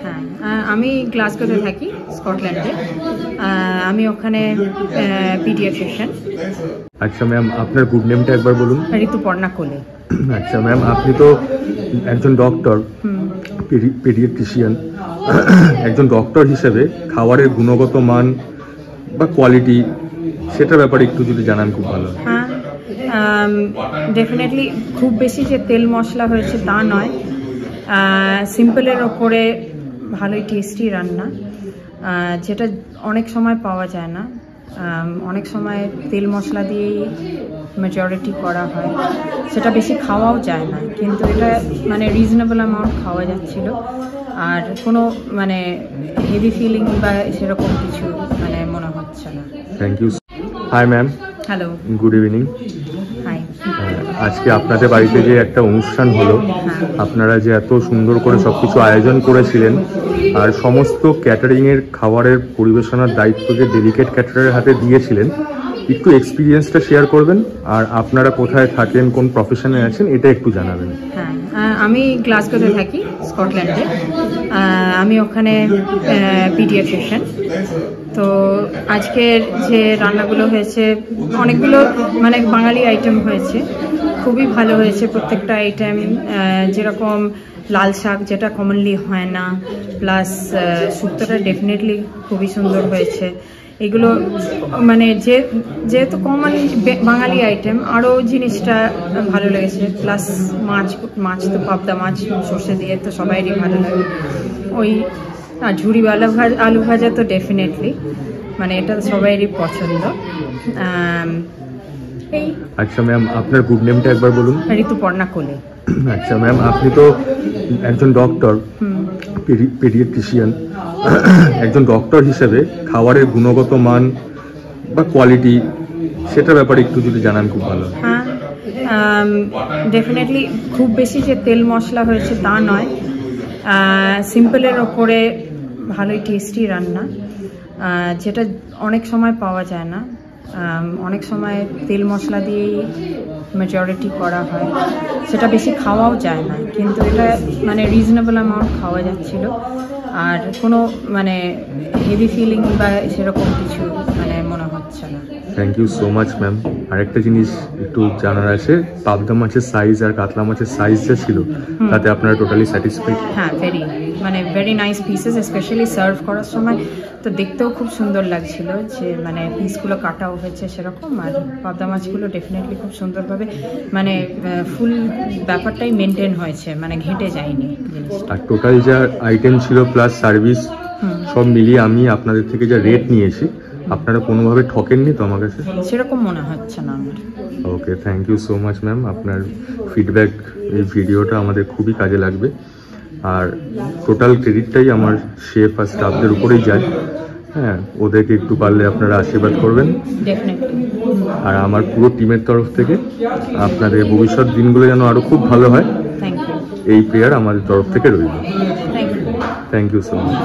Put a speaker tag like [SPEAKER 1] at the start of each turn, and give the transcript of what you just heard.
[SPEAKER 1] হ্যাঁ, আমি গ্লাসগোতে থাকি, স্কটল্যান্ডে। আমি ওখানে পিডিয়াট্রিশিয়ান।
[SPEAKER 2] আচ্ছা ম্যাম, আপনার গুড নেমটা একবার বলুন।
[SPEAKER 1] ঋতুপর্ণা কোলে।
[SPEAKER 2] আচ্ছা ম্যাম, আপনি তো একজন ডক্টর, পেডিয়াট্রিশিয়ান। একজন ডক্টর হিসেবে খাবারের গুণগত মান বা কোয়ালিটি, সেটার ব্যাপারে একটু যদি জানান খুব ভালো।
[SPEAKER 1] হ্যাঁ, ডেফিনেটলি খুব বেশি যে তেল মশলা হয়েছে তা নয়, সিম্পলের ওপরে ভালোই টেস্টি রান্না, যেটা অনেক সময় পাওয়া যায় না। অনেক সময় তেল মশলা দিয়েই মেজরিটি করা হয়, সেটা বেশি খাওয়াও যায় না, কিন্তু এটা মানে রিজনেবল অ্যামাউন্ট খাওয়া যাচ্ছিল। আর কোনো মানে হেভি ফিলিং বা সেরকম কিছু মানে মনে হচ্ছে না।
[SPEAKER 2] Thank you. Hi ma'am.
[SPEAKER 1] Hello,
[SPEAKER 2] good evening.
[SPEAKER 1] Hi.
[SPEAKER 2] আজকে আপনাদের বাড়িতে যে একটা অনুষ্ঠান হলো, আপনারা যে এত সুন্দর করে সবকিছু আয়োজন করেছিলেন, আর সমস্ত ক্যাটারিংয়ের খাবারের পরিবেশনার দায়িত্ব যে ডেলিকেট ক্যাটারারের হাতে দিয়েছিলেন, একটু এক্সপিরিয়েন্সটা শেয়ার করবেন, আর আপনারা কোথায় থাকেন, কোন প্রফেশনে আছেন, এটা একটু জানাবেন।
[SPEAKER 1] হ্যাঁ, আমি গ্লাসগোতে থাকি, স্কটল্যান্ডে। আমি ওখানে পিডিয়াট্রিশিয়ান। তো আজকের যে রান্নাগুলো হয়েছে, অনেকগুলো মানে বাঙালি আইটেম হয়েছে, খুবই ভালো হয়েছে প্রত্যেকটা আইটেম। যেরকম লাল শাক, যেটা কমনলি হয় না, প্লাস শুক্তোটা ডেফিনেটলি খুবই সুন্দর হয়েছে। এগুলো মানে যেহেতু কমন বাঙালি আইটেম, আরও জিনিসটা ভালো লেগেছে। প্লাস মাছ তো পাবদা মাছ সর্ষে দিয়ে তো সবাইরই ভালো লাগে। ওই ঝুড়ি আলু ভাজা তো ডেফিনেটলি মানে এটা সবাইরই পছন্দ। এই।
[SPEAKER 2] আচ্ছা ম্যাম, আপনার গুড নেমটা একবার বলুন।
[SPEAKER 1] ঋতুপর্ণা কোলে।
[SPEAKER 2] আচ্ছা ম্যাম, আপনি তো একজন ডক্টর, পেডিয়াট্রিশিয়ান। একজন ডক্টর হিসেবে খাবারের গুণগত মান বা কোয়ালিটি, সেটার ব্যাপারে একটু যদি জানান খুব ভালো।
[SPEAKER 1] হ্যাঁ, ডেফিনেটলি খুব বেশি যে তেল মশলা হয়েছে তা নয়, সিম্পলের ওপরে ভালোই টেস্টি রান্না, যেটা অনেক সময় পাওয়া যায় না। অনেক সময় তেল মশলা দিয়েই মেজরিটি করা হয়, সেটা বেশি খাওয়াও যায় না, কিন্তু এটা মানে রিজনেবল অ্যামাউন্ট খাওয়া যাচ্ছিল। আর কোনো মানে হেভি ফিলিং বা সেরকম কিছু মানে মনে হচ্ছে না।
[SPEAKER 2] Thank you so much ma'am. আরেকটা জিনিস একটু জানার আছে, পাবদা মাছের সাইজ আর কাতলা মাছের সাইজ যে ছিল, তাতে আপনারা টোটালি স্যাটিসফাইড?
[SPEAKER 1] হ্যাঁ, very nice pieces, specially serve করার সময় তো দেখতেও খুব সুন্দর লাগছিল, যে মানে পিসগুলো কাটাও হয়েছে সেরকম। আর পাবদা মাছগুলো ডেফিনেটলি খুব সুন্দরভাবে মানে ফুল ব্যাপারটাই মেনটেন হয়েছে, মানে ঘেঁটে যায়নি জিনিসটা।
[SPEAKER 2] আর টোটাল যা আইটেম ছিল প্লাস সার্ভিস সব মিলিয়ে আমি আপনাদের থেকে যা রেট নিয়েছি, আপনারা কোনোভাবে ঠকেননি তো আমার কাছে?
[SPEAKER 1] সেরকম মনে হচ্ছে না আমার।
[SPEAKER 2] Okay, thank you so much ma'am. আপনার ফিডব্যাক, এই ভিডিওটা আমাদের খুবই কাজে লাগবে। আর টোটাল ক্রেডিটটাই আমার শেফ আর স্টাফদের উপরেই যায়। হ্যাঁ, ওদেরকে একটু পারলে আপনারা আশীর্বাদ করবেন। আর আমার পুরো টিমের তরফ থেকে আপনাদের ভবিষ্যৎ দিনগুলো যেন আরও খুব ভালো হয়, এই প্রেয়ার আমাদের তরফ থেকে রইল। Thank you so much.